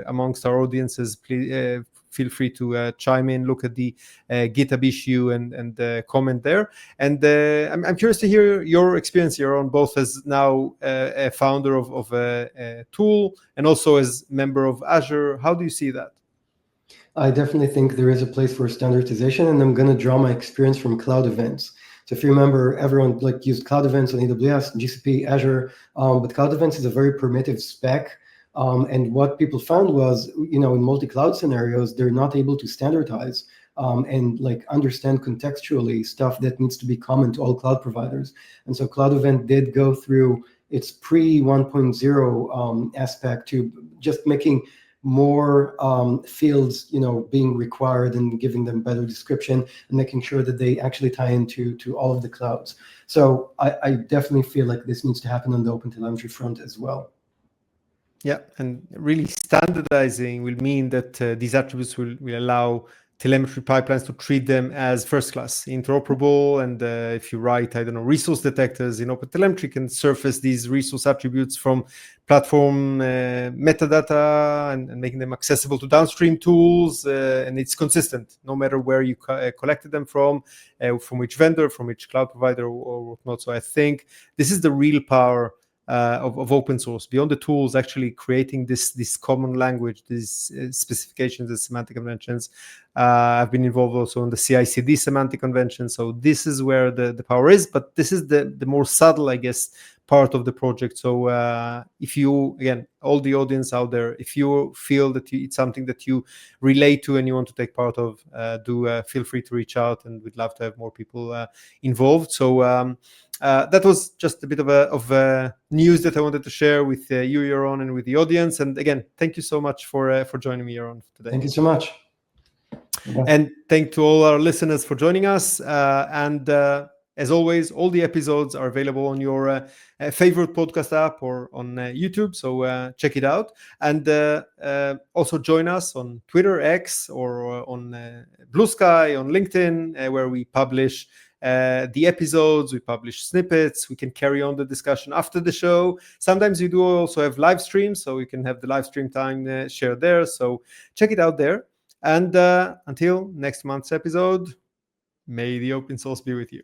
amongst our audiences, please feel free to chime in, look at the GitHub issue and comment there. And I'm curious to hear your experience here on both as now a founder of a tool and also as member of Azure. How do you see that? I definitely think there is a place for standardization, and I'm going to draw my experience from cloud events. So if you remember, everyone used cloud events on AWS, GCP, Azure, but cloud events is a very primitive spec. And what people found was, in multi-cloud scenarios, they're not able to standardize and like understand contextually stuff that needs to be common to all cloud providers. And so Cloud Event did go through its pre 1.0 aspect to just making more fields, being required and giving them better description and making sure that they actually tie into all of the clouds. So I definitely feel like this needs to happen on the OpenTelemetry front as well. Yeah, and really standardizing will mean that these attributes will allow telemetry pipelines to treat them as first class, interoperable. And if you write, I don't know, resource detectors in OpenTelemetry can surface these resource attributes from platform metadata and making them accessible to downstream tools. And it's consistent, no matter where you collected them from which vendor, from which cloud provider or whatnot. So I think this is the real power of open source, beyond the tools, actually creating this common language, these specifications and semantic conventions. I've been involved also in the CI/CD semantic convention. So this is where the power is, but this is the more subtle, I guess, part of the project. So if you, again, all the audience out there, if you feel that it's something that you relate to and you want to take part of, do feel free to reach out, and we'd love to have more people involved. So that was just a bit of news that I wanted to share with you, Yaron, and with the audience. And again, thank you so much for joining me, Yaron, today. Thank you so much. And thank to all our listeners for joining us. As always, all the episodes are available on your favorite podcast app or on YouTube. So check it out. And also join us on Twitter, X, or on Blue Sky, on LinkedIn, where we publish the episodes, we publish snippets, we can carry on the discussion after the show. Sometimes we do also have live streams, so we can have the live stream time shared there. So check it out there. And until next month's episode, may the open source be with you.